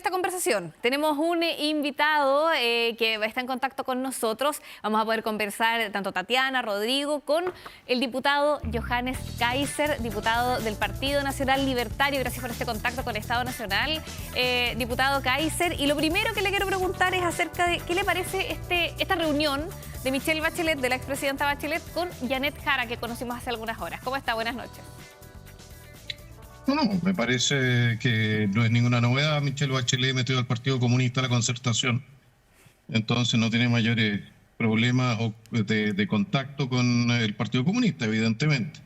esta conversación. Tenemos un invitado que está en contacto con nosotros. Vamos a poder conversar tanto Tatiana, Rodrigo, con el diputado Johannes Kaiser, diputado del Partido Nacional Libertario. Gracias por este contacto con el Estado Nacional, diputado Kaiser. Y lo primero que le quiero preguntar es acerca de qué le parece esta reunión de Michelle Bachelet, de la expresidenta Bachelet, con Janet Jara, que conocimos hace algunas horas. ¿Cómo está? Buenas noches. No, me parece que no es ninguna novedad. Michelle Bachelet metió al Partido Comunista a la Concertación, entonces no tiene mayores problemas de contacto con el Partido Comunista, evidentemente.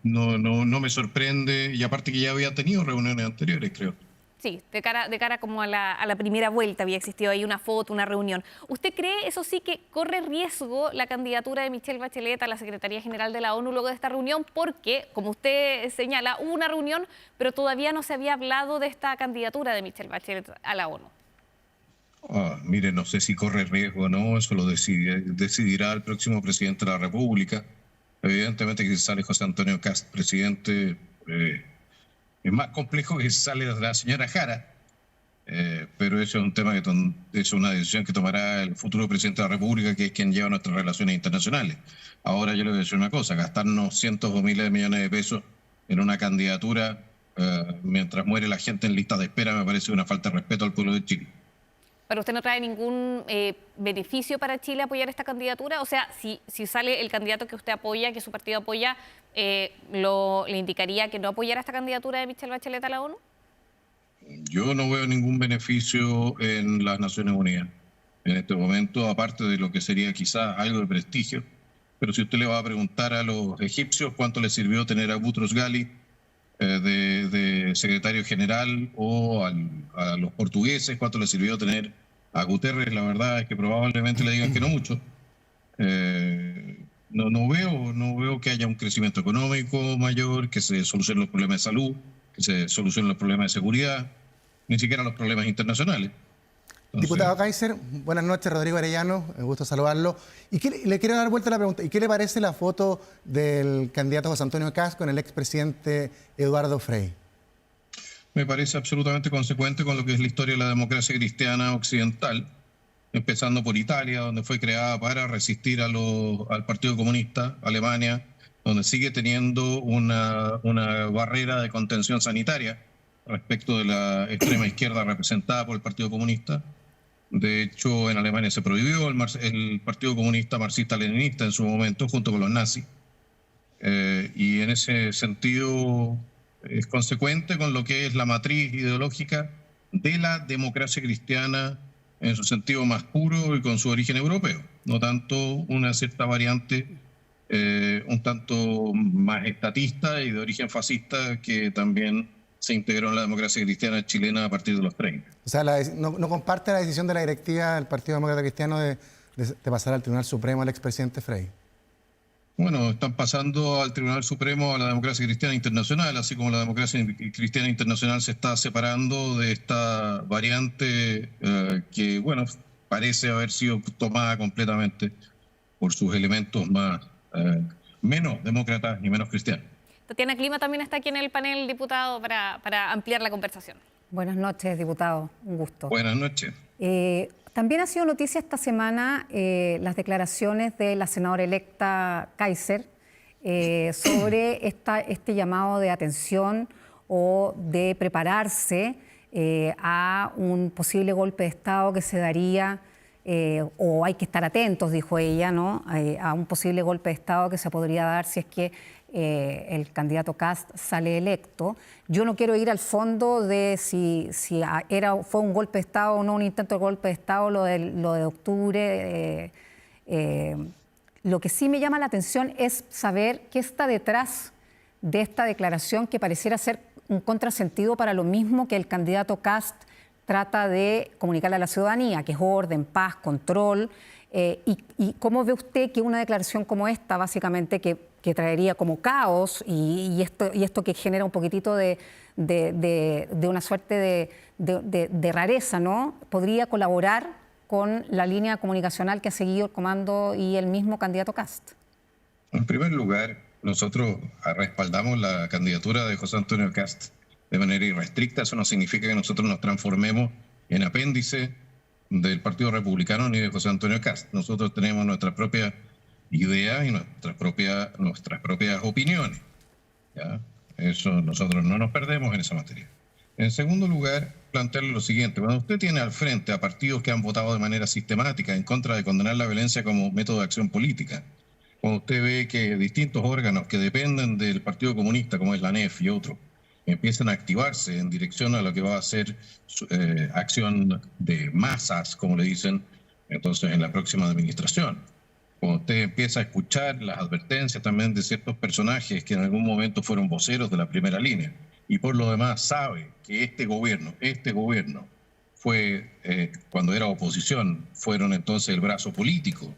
No me sorprende, y aparte que ya había tenido reuniones anteriores, creo. Sí, de cara como a la primera vuelta había existido ahí una foto, una reunión. ¿Usted cree, eso sí, que corre riesgo la candidatura de Michelle Bachelet a la Secretaría General de la ONU luego de esta reunión? Porque, como usted señala, hubo una reunión, pero todavía no se había hablado de esta candidatura de Michelle Bachelet a la ONU. Mire, no sé si corre riesgo o no, eso lo decidirá el próximo presidente de la República. Evidentemente que si sale José Antonio Kast, presidente, es más complejo que si sale la señora Jara, pero eso es un tema es una decisión que tomará el futuro presidente de la República, que es quien lleva nuestras relaciones internacionales. Ahora yo le voy a decir una cosa: gastarnos cientos o miles de millones de pesos en una candidatura mientras muere la gente en lista de espera me parece una falta de respeto al pueblo de Chile. ¿Pero usted no trae ningún beneficio para Chile apoyar esta candidatura? O sea, si sale el candidato que usted apoya, que su partido apoya, ¿le indicaría que no apoyara esta candidatura de Michelle Bachelet a la ONU? Yo no veo ningún beneficio en las Naciones Unidas en este momento, aparte de lo que sería quizás algo de prestigio. Pero si usted le va a preguntar a los egipcios cuánto les sirvió tener a Boutros Ghali de secretario general, o a los portugueses cuánto les sirvió tener a Guterres, la verdad es que probablemente le digan que no mucho. No veo que haya un crecimiento económico mayor, que se solucionen los problemas de salud, que se solucionen los problemas de seguridad, ni siquiera los problemas internacionales. Entonces, diputado Kaiser, buenas noches. Rodrigo Arellano, me gusta saludarlo. Le quiero dar vuelta a la pregunta: ¿y qué le parece la foto del candidato José Antonio Kast con el expresidente Eduardo Frei? Me parece absolutamente consecuente con lo que es la historia de la democracia cristiana occidental, empezando por Italia, donde fue creada para resistir al Partido Comunista, Alemania, donde sigue teniendo una barrera de contención sanitaria respecto de la extrema izquierda representada por el Partido Comunista. De hecho, en Alemania se prohibió el Partido Comunista marxista-leninista en su momento, junto con los nazis. Y en ese sentido es consecuente con lo que es la matriz ideológica de la democracia cristiana en su sentido más puro y con su origen europeo, no tanto una cierta variante un tanto más estatista y de origen fascista que también se integró en la democracia cristiana chilena a partir de los 30. O sea, no comparte la decisión de la directiva del Partido Demócrata Cristiano de pasar al Tribunal Supremo al expresidente Frei. Bueno, están pasando al Tribunal Supremo a la democracia cristiana internacional, así como la democracia cristiana internacional se está separando de esta variante que, bueno, parece haber sido tomada completamente por sus elementos menos demócratas y menos cristianos. Tatiana Clima también está aquí en el panel, diputado, para ampliar la conversación. Buenas noches, diputado. Un gusto. Buenas noches. También ha sido noticia esta semana las declaraciones de la senadora electa Kaiser sobre este llamado de atención o de prepararse a un posible golpe de Estado que se daría, o hay que estar atentos, dijo ella, ¿no? A un posible golpe de Estado que se podría dar si es que el candidato Kast sale electo. Yo no quiero ir al fondo de si fue un golpe de Estado o no, un intento de golpe de Estado, lo de octubre. Lo que sí me llama la atención es saber qué está detrás de esta declaración, que pareciera ser un contrasentido para lo mismo que el candidato Kast trata de comunicarle a la ciudadanía, que es orden, paz, control. ¿Y cómo ve usted que una declaración como esta, básicamente, que traería como caos y esto que genera un poquitito de una suerte de rareza, ¿no?, podría colaborar con la línea comunicacional que ha seguido el comando y el mismo candidato Kast? En primer lugar, nosotros respaldamos la candidatura de José Antonio Kast de manera irrestricta, eso no significa que nosotros nos transformemos en apéndice del Partido Republicano ni de José Antonio Kast. Nosotros tenemos nuestras propias ideas y nuestras propias opiniones, ¿ya? Eso nosotros no nos perdemos en esa materia. En segundo lugar, plantearle lo siguiente. Cuando usted tiene al frente a partidos que han votado de manera sistemática en contra de condenar la violencia como método de acción política, cuando usted ve que distintos órganos que dependen del Partido Comunista, como es la ANEF y otros, empiezan a activarse en dirección a lo que va a ser acción de masas, como le dicen, entonces en la próxima administración. Cuando usted empieza a escuchar las advertencias también de ciertos personajes que en algún momento fueron voceros de la primera línea, y por lo demás sabe que este gobierno fue, cuando era oposición, fueron entonces el brazo político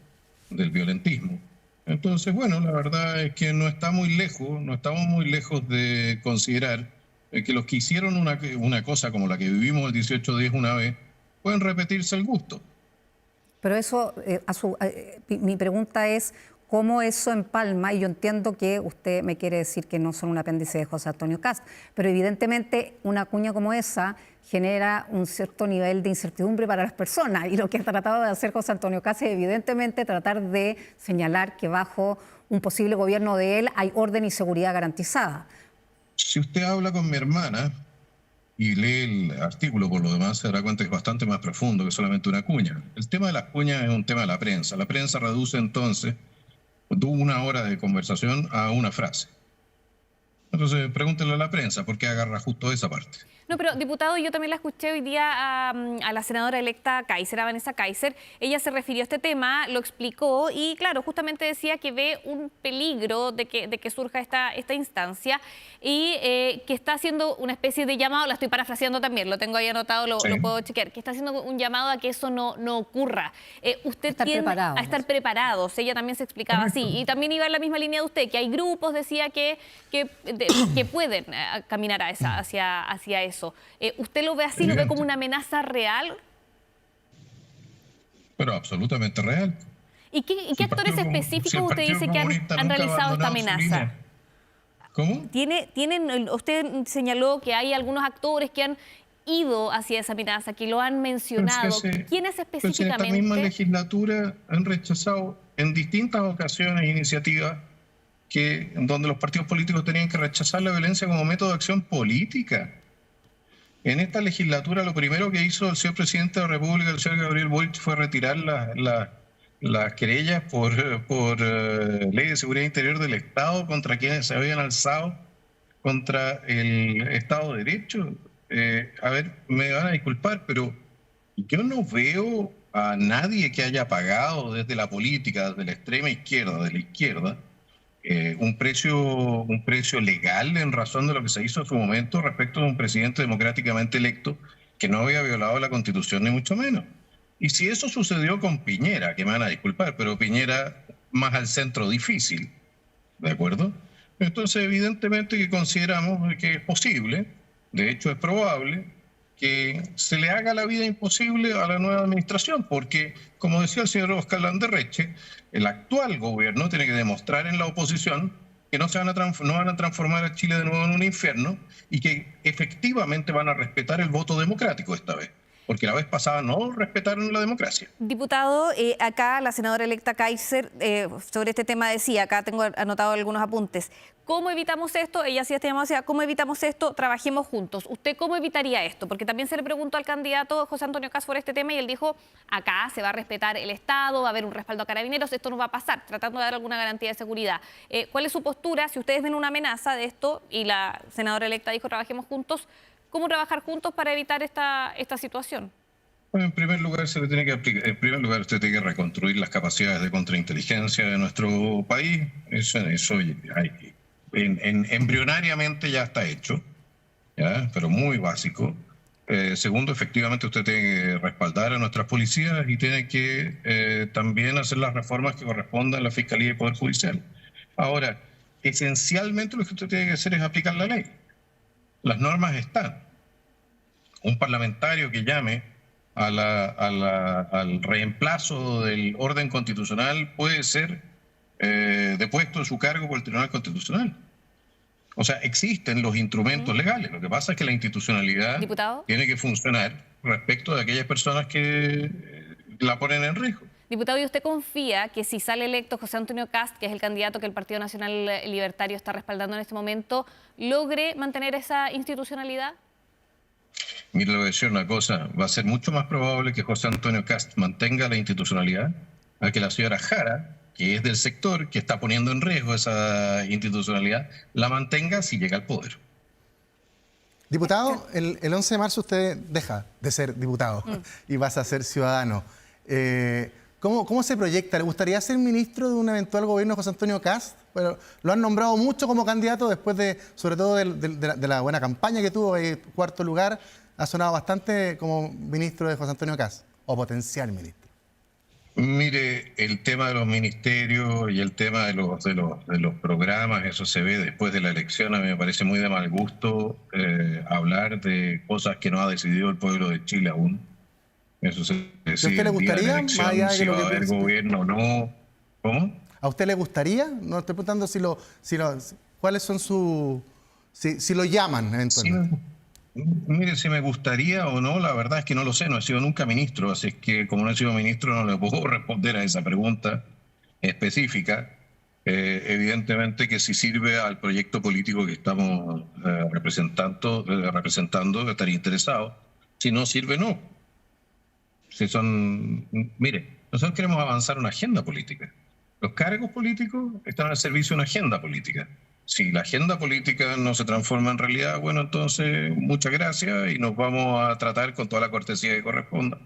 del violentismo. Entonces, bueno, la verdad es que no estamos muy lejos de considerar que los que hicieron una cosa como la que vivimos el 18-10 una vez, pueden repetirse el gusto. Pero eso, mi pregunta es, ¿cómo eso empalma? Y yo entiendo que usted me quiere decir que no son un apéndice de José Antonio Kast, pero evidentemente una cuña como esa genera un cierto nivel de incertidumbre para las personas. Y lo que ha tratado de hacer José Antonio Kast es evidentemente tratar de señalar que bajo un posible gobierno de él hay orden y seguridad garantizada. Si usted habla con mi hermana y lee el artículo, por lo demás, se dará cuenta que es bastante más profundo que solamente una cuña. El tema de las cuñas es un tema de la prensa. La prensa reduce entonces una hora de conversación a una frase. Entonces, pregúntenle a la prensa por qué agarra justo esa parte. No, pero diputado, yo también la escuché hoy día a la senadora electa Kaiser, a Vanessa Kaiser. Ella se refirió a este tema, lo explicó y, claro, justamente decía que ve un peligro de que surja esta instancia y que está haciendo una especie de llamado, la estoy parafraseando también, lo tengo ahí anotado, lo puedo chequear, que está haciendo un llamado a que eso no ocurra. Usted tiene a estar preparados, ella también se explicaba así. Y también iba en la misma línea de usted, que hay grupos, decía, que pueden caminar hacia eso. ¿Usted lo ve así, lo ve como una amenaza real? Pero absolutamente real. ¿Y qué actores específicos usted dice que han realizado esta amenaza? ¿Cómo? Usted señaló que hay algunos actores que han ido hacia esa amenaza, que lo han mencionado. ¿Quiénes específicamente? En esta misma legislatura han rechazado en distintas ocasiones iniciativas donde los partidos políticos tenían que rechazar la violencia como método de acción política. En esta legislatura lo primero que hizo el señor presidente de la República, el señor Gabriel Boric, fue retirar las querellas por ley de seguridad interior del Estado contra quienes se habían alzado contra el Estado de Derecho. A ver, me van a disculpar, pero yo no veo a nadie que haya pagado desde la política, desde la extrema izquierda, de la izquierda, un precio legal en razón de lo que se hizo en su momento respecto de un presidente democráticamente electo que no había violado la Constitución ni mucho menos. Y si eso sucedió con Piñera, que me van a disculpar, pero Piñera más al centro difícil, ¿de acuerdo? Entonces evidentemente que consideramos que es posible, de hecho es probable, que se le haga la vida imposible a la nueva administración, porque, como decía el señor Oscar Landerreche, el actual gobierno tiene que demostrar en la oposición que no van a transformar a Chile de nuevo en un infierno y que efectivamente van a respetar el voto democrático esta vez, porque la vez pasada no respetaron la democracia. Diputado, acá la senadora electa Kaiser sobre este tema decía, acá tengo anotado algunos apuntes, ¿cómo evitamos esto? Ella hacía este llamado, decía, ¿cómo evitamos esto? Trabajemos juntos. ¿Usted cómo evitaría esto? Porque también se le preguntó al candidato José Antonio Kast por este tema y él dijo, acá se va a respetar el Estado, va a haber un respaldo a Carabineros, esto no va a pasar, tratando de dar alguna garantía de seguridad. ¿Cuál es su postura? Si ustedes ven una amenaza de esto y la senadora electa dijo, trabajemos juntos, ¿cómo trabajar juntos para evitar esta situación? Bueno, en primer lugar, usted tiene que reconstruir las capacidades de contrainteligencia de nuestro país. Eso embrionariamente ya está hecho, ¿ya? Pero muy básico. Segundo, efectivamente usted tiene que respaldar a nuestras policías y tiene que también hacer las reformas que correspondan a la Fiscalía y el Poder Judicial. Ahora, esencialmente lo que usted tiene que hacer es aplicar la ley. Las normas están. Un parlamentario que llame al reemplazo del orden constitucional puede ser depuesto de su cargo por el Tribunal Constitucional. O sea, existen los instrumentos legales. Lo que pasa es que la institucionalidad Diputado. tiene que funcionar respecto de aquellas personas que la ponen en riesgo. Diputado, ¿y usted confía que si sale electo José Antonio Kast, que es el candidato que el Partido Nacional Libertario está respaldando en este momento, logre mantener esa institucionalidad? Mire, le voy a decir una cosa. Va a ser mucho más probable que José Antonio Kast mantenga la institucionalidad a que la señora Jara, que es del sector, que está poniendo en riesgo esa institucionalidad, la mantenga si llega al poder. Diputado, el 11 de marzo usted deja de ser diputado y vas a ser ciudadano. ¿Cómo se proyecta? ¿Le gustaría ser ministro de un eventual gobierno de José Antonio Kast? Bueno, lo han nombrado mucho como candidato después de, sobre todo, de la buena campaña que tuvo, cuarto lugar. Ha sonado bastante como ministro de José Antonio Kast, o potencial ministro. Mire, el tema de los ministerios y el tema de los programas, eso se ve después de la elección. A mí me parece muy de mal gusto hablar de cosas que no ha decidido el pueblo de Chile aún. Eso se decide. ¿A usted le gustaría, más allá de si lo va a haber gobierno o no? ¿Cómo? ¿A usted le gustaría? No estoy preguntando cuáles son sus... Si lo llaman eventualmente. Sí. Mire, si me gustaría o no, la verdad es que no lo sé, no he sido nunca ministro, así que como no he sido ministro no le puedo responder a esa pregunta específica. Evidentemente que si sirve al proyecto político que estamos representando, estaría interesado. Si no sirve, no. Mire, nosotros queremos avanzar una agenda política. Los cargos políticos están al servicio de una agenda política. Si la agenda política no se transforma en realidad, bueno, entonces muchas gracias y nos vamos a tratar con toda la cortesía que corresponda.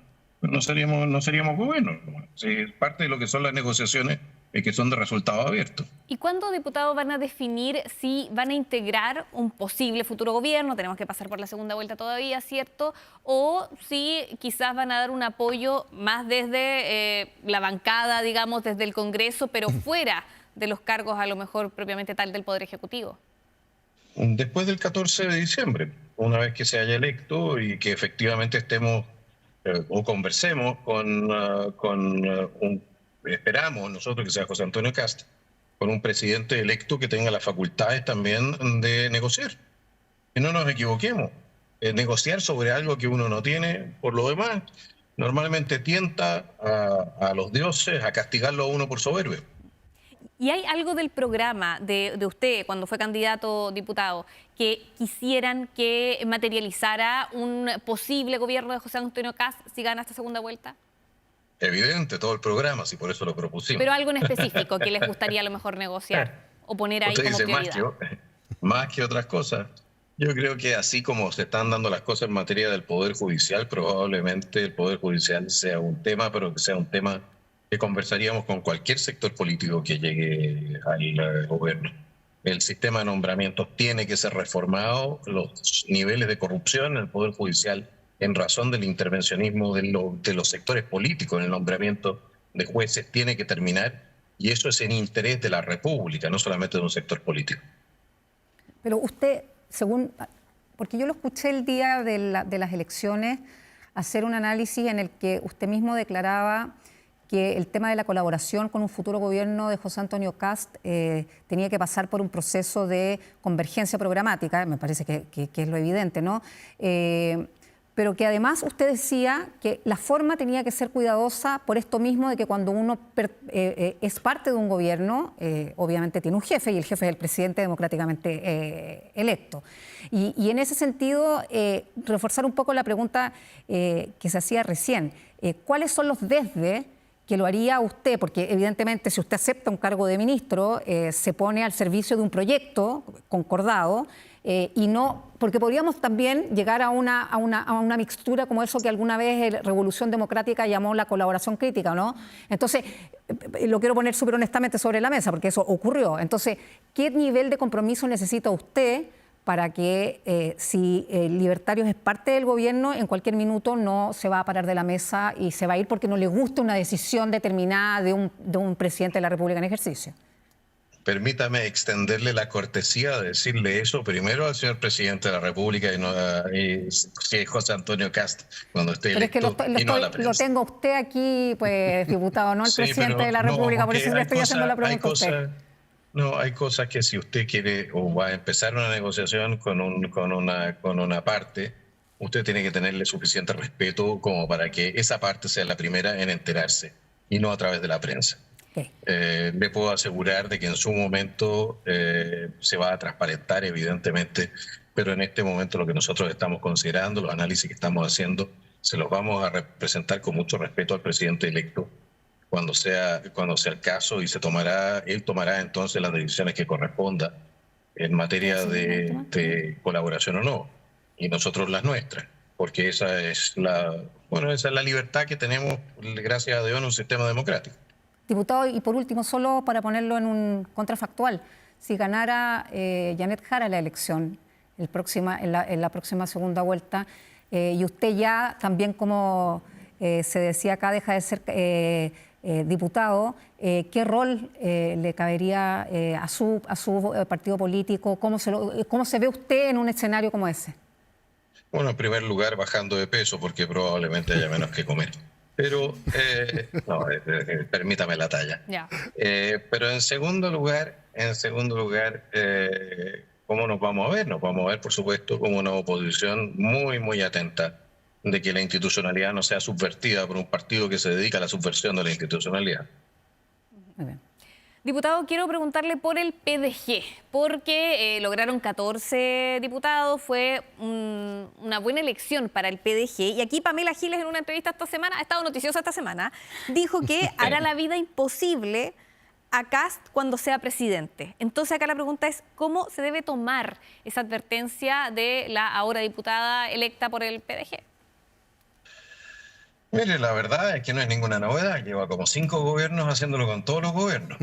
No seríamos gobierno. Sí, parte de lo que son las negociaciones es que son de resultado abierto. ¿Y cuándo, diputados, van a definir si van a integrar un posible futuro gobierno? Tenemos que pasar por la segunda vuelta todavía, ¿cierto? O si quizás van a dar un apoyo más desde la bancada, digamos, desde el Congreso, pero fuera de los cargos a lo mejor propiamente tal del Poder Ejecutivo. Después del 14 de diciembre, una vez que se haya electo y que efectivamente estemos o conversemos esperamos nosotros que sea José Antonio Kast, con un presidente electo que tenga las facultades también de negociar. Y no nos equivoquemos, negociar sobre algo que uno no tiene, por lo demás, normalmente tienta a los dioses a castigarlo a uno por soberbio. ¿Y hay algo del programa de usted, cuando fue candidato diputado, que quisieran que materializara un posible gobierno de José Antonio Kast si gana esta segunda vuelta? Evidente, todo el programa, si por eso lo propusimos. Pero algo en específico que les gustaría a lo mejor negociar o poner ahí usted como dice prioridad. Más que otras cosas. Yo creo que así como se están dando las cosas en materia del Poder Judicial, probablemente el Poder Judicial sea un tema, pero que sea un tema que conversaríamos con cualquier sector político que llegue al gobierno. El sistema de nombramientos tiene que ser reformado, los niveles de corrupción en el Poder Judicial, en razón del intervencionismo de los sectores políticos en el nombramiento de jueces, tiene que terminar, y eso es en interés de la República, no solamente de un sector político. Pero usted, porque yo lo escuché el día de las elecciones, hacer un análisis en el que usted mismo declaraba que el tema de la colaboración con un futuro gobierno de José Antonio Kast tenía que pasar por un proceso de convergencia programática, me parece que es lo evidente, ¿no? Pero que además usted decía que la forma tenía que ser cuidadosa por esto mismo de que cuando uno es parte de un gobierno, obviamente tiene un jefe y el jefe es el presidente democráticamente electo. Y en ese sentido, reforzar un poco la pregunta que se hacía recién. ¿Cuáles son los desde que lo haría usted? Porque evidentemente si usted acepta un cargo de ministro, se pone al servicio de un proyecto concordado, y no, porque podríamos también llegar a una mixtura como eso que alguna vez Revolución Democrática llamó la colaboración crítica, ¿no? Entonces, lo quiero poner súper honestamente sobre la mesa, porque eso ocurrió. Entonces, ¿qué nivel de compromiso necesita usted para que si Libertarios es parte del gobierno, en cualquier minuto no se va a parar de la mesa y se va a ir porque no le gusta una decisión determinada de un presidente de la República en ejercicio? Permítame extenderle la cortesía de decirle eso primero al señor presidente de la República y no a José Antonio Kast cuando esté electo. Pero es que lo tengo a usted aquí, pues, diputado, no al presidente de la República, por eso le estoy haciendo la pregunta a usted. No, hay cosas que si usted quiere o va a empezar una negociación con una parte, usted tiene que tenerle suficiente respeto como para que esa parte sea la primera en enterarse y no a través de la prensa. Ok. Le puedo asegurar de que en su momento se va a transparentar, evidentemente, pero en este momento lo que nosotros estamos considerando, los análisis que estamos haciendo, se los vamos a representar con mucho respeto al presidente electo cuando sea el caso, y él tomará entonces las decisiones que corresponda en materia de colaboración o no, y nosotros las nuestras, porque esa es la libertad que tenemos, gracias a Dios, en un sistema democrático. Diputado, y por último, solo para ponerlo en un contrafactual, si ganara Janet Jara la elección en la próxima segunda vuelta, y usted ya también, como se decía acá, deja de ser diputado, ¿qué rol le cabería a su partido político? ¿Cómo se ve usted en un escenario como ese? Bueno, en primer lugar, bajando de peso, porque probablemente haya menos que comer. Pero, permítame la talla. Ya. Pero en segundo lugar, ¿cómo nos vamos a ver? Nos vamos a ver, por supuesto, como una oposición muy, muy atenta de que la institucionalidad no sea subvertida por un partido que se dedica a la subversión de la institucionalidad. Muy bien. Diputado, quiero preguntarle por el PDG, porque lograron 14 diputados, fue una buena elección para el PDG. Y aquí Pamela Giles, en una entrevista esta semana, ha estado noticiosa esta semana, dijo que hará la vida imposible a Kast cuando sea presidente. Entonces acá la pregunta es, ¿cómo se debe tomar esa advertencia de la ahora diputada electa por el PDG? Mire, la verdad es que no es ninguna novedad, lleva como 5 gobiernos haciéndolo con todos los gobiernos.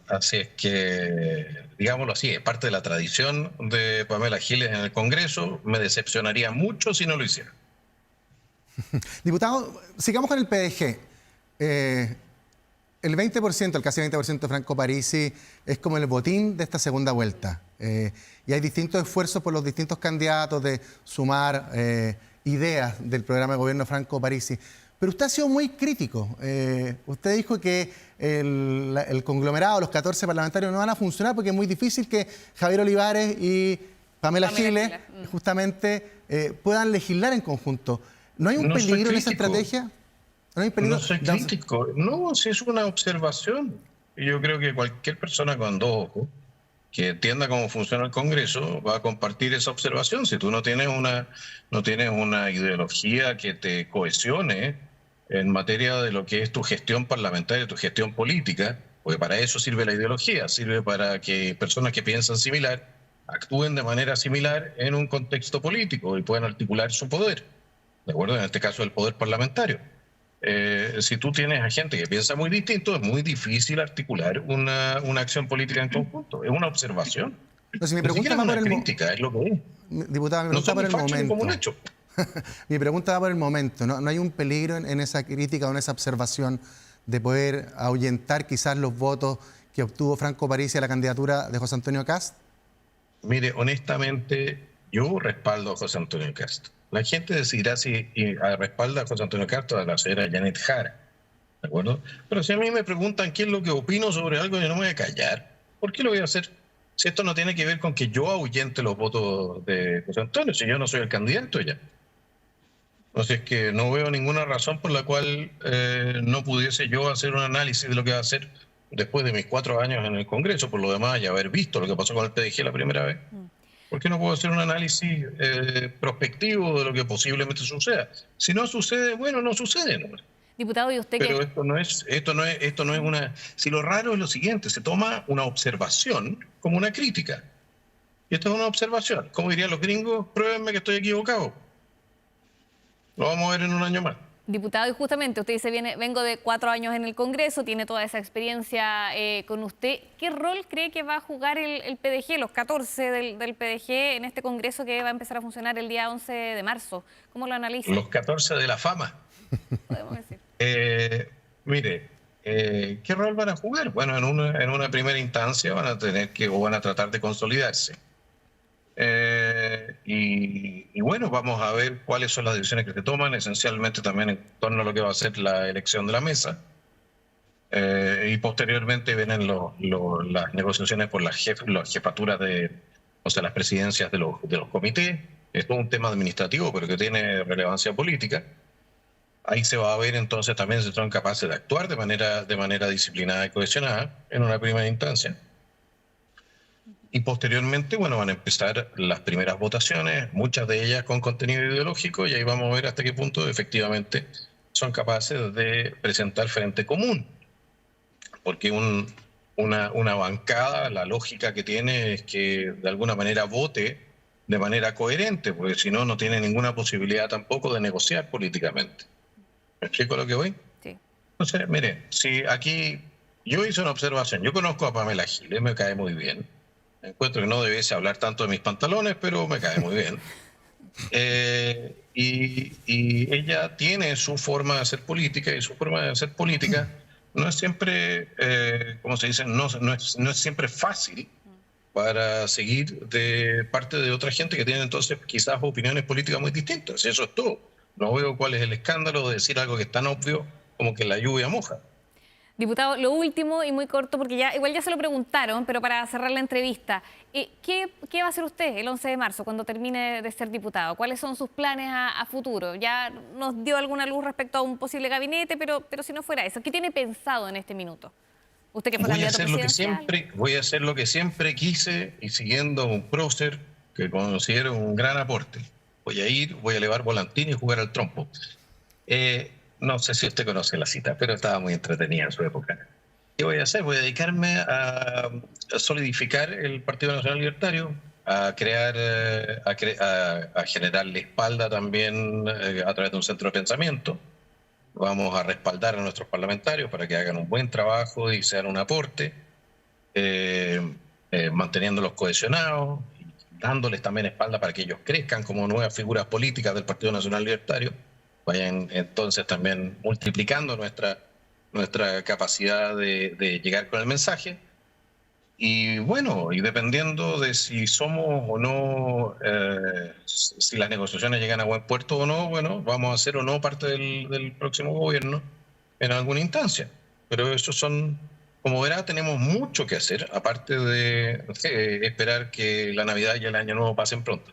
Así es que, digámoslo así, es parte de la tradición de Pamela Giles en el Congreso. Me decepcionaría mucho si no lo hiciera. Diputado, sigamos con el PDG. El 20%, el casi 20% de Franco Parisi es como el botín de esta segunda vuelta. Y hay distintos esfuerzos por los distintos candidatos de sumar ideas del programa de gobierno Franco Parisi. Pero usted ha sido muy crítico. Usted dijo que el conglomerado, los 14 parlamentarios, no van a funcionar porque es muy difícil que Javier Olivares y Pamela Giles justamente puedan legislar en conjunto. ¿No hay un peligro en esa estrategia? ¿No hay peligro? No soy crítico. No, si es una observación. Yo creo que cualquier persona con 2 ojos que entienda cómo funciona el Congreso va a compartir esa observación. Si tú no tienes una ideología que te cohesione en materia de lo que es tu gestión parlamentaria, tu gestión política, porque para eso sirve la ideología, sirve para que personas que piensan similar actúen de manera similar en un contexto político y puedan articular su poder, ¿de acuerdo? En este caso, el poder parlamentario. Si tú tienes a gente que piensa muy distinto, es muy difícil articular una acción política en conjunto. Es una observación. No, si mi pregunta va por el crítica, es lo que es. Diputada, mi pregunta va por el momento. Como un hecho. Mi pregunta va por el momento. ¿No hay un peligro en esa crítica o en esa observación de poder ahuyentar quizás los votos que obtuvo Franco Parisi a la candidatura de José Antonio Kast? Mire, honestamente, yo respaldo a José Antonio Kast. La gente decidirá si respalda a José Antonio Kast o a la señora Janet Jara, ¿de acuerdo? Pero si a mí me preguntan qué es lo que opino sobre algo, yo no me voy a callar. ¿Por qué lo voy a hacer? Si esto no tiene que ver con que yo ahuyente los votos de José Antonio, si yo no soy el candidato ya. Entonces, que no veo ninguna razón por la cual no pudiese yo hacer un análisis de lo que va a hacer después de mis 4 años en el Congreso, por lo demás, y haber visto lo que pasó con el PDG la primera vez. ¿Por qué no puedo hacer un análisis prospectivo de lo que posiblemente suceda? Si no sucede, bueno, no sucede, ¿no? Diputado, ¿y usted Pero qué? esto no es una... Si lo raro es lo siguiente, se toma una observación como una crítica. Y esto es una observación. Como dirían los gringos, pruébenme que estoy equivocado. Lo vamos a ver en un año más. Diputado, y justamente usted dice, vengo de 4 años en el Congreso, tiene toda esa experiencia con usted. ¿Qué rol cree que va a jugar el PDG, los 14 del PDG, en este Congreso que va a empezar a funcionar el día 11 de marzo? ¿Cómo lo analiza? Los 14 de la fama. Podemos decir. Mire, ¿qué rol van a jugar? Bueno, en una primera instancia van a tratar de consolidarse. Y bueno, vamos a ver cuáles son las decisiones que se toman, esencialmente también en torno a lo que va a ser la elección de la mesa. y posteriormente vienen las negociaciones por las jefaturas o sea, las presidencias de los comités. Es todo un tema administrativo, pero que tiene relevancia política. Ahí se va a ver entonces también si son capaces de actuar de manera disciplinada y cohesionada en una primera instancia. Y posteriormente, bueno, van a empezar las primeras votaciones, muchas de ellas con contenido ideológico, y ahí vamos a ver hasta qué punto efectivamente son capaces de presentar frente común. Porque una bancada, la lógica que tiene es que de alguna manera vote de manera coherente, porque si no, no tiene ninguna posibilidad tampoco de negociar políticamente. ¿Me explico lo que voy? Sí. Entonces, mire, si aquí yo hice una observación, yo conozco a Pamela Giles, me cae muy bien. Encuentro que no debiese hablar tanto de mis pantalones, pero me cae muy bien. Y ella tiene su forma de hacer política, y su forma de hacer política no es siempre, como se dice, no es siempre fácil para seguir de parte de otra gente que tiene entonces quizás opiniones políticas muy distintas. Eso es todo. No veo cuál es el escándalo de decir algo que es tan obvio como que la lluvia moja. Diputado, lo último y muy corto, porque igual ya se lo preguntaron, pero para cerrar la entrevista, ¿qué va a hacer usted el 11 de marzo cuando termine de ser diputado? ¿Cuáles son sus planes a futuro? Ya nos dio alguna luz respecto a un posible gabinete, pero si no fuera eso, ¿qué tiene pensado en este minuto? Usted que fue candidato presidencial. Voy a hacer lo que siempre quise, y siguiendo un prócer que considero un gran aporte. Voy a elevar volantín y jugar al trompo. No sé si usted conoce la cita, pero estaba muy entretenida en su época. ¿Qué voy a hacer? Voy a dedicarme a solidificar el Partido Nacional Libertario, a crear, a generarle espalda también a través de un centro de pensamiento. Vamos a respaldar a nuestros parlamentarios para que hagan un buen trabajo y sean un aporte, manteniéndolos cohesionados, y dándoles también espalda para que ellos crezcan como nuevas figuras políticas del Partido Nacional Libertario. Vayan entonces también multiplicando nuestra capacidad de llegar con el mensaje. Y bueno, y dependiendo de si somos o no, si las negociaciones llegan a buen puerto o no, bueno, vamos a ser o no parte del próximo gobierno en alguna instancia. Pero eso como verá, tenemos mucho que hacer, aparte de esperar que la Navidad y el Año Nuevo pasen pronto.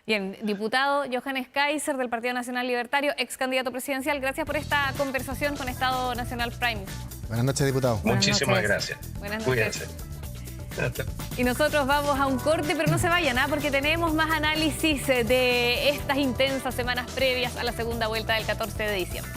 Bien, diputado Johannes Kaiser del Partido Nacional Libertario, ex candidato presidencial, gracias por esta conversación con Estado Nacional Prime. Buenas noches, diputado. Muchísimas gracias. Buenas noches. Cuídense. Y nosotros vamos a un corte, pero no se vayan, porque tenemos más análisis de estas intensas semanas previas a la segunda vuelta del 14 de diciembre.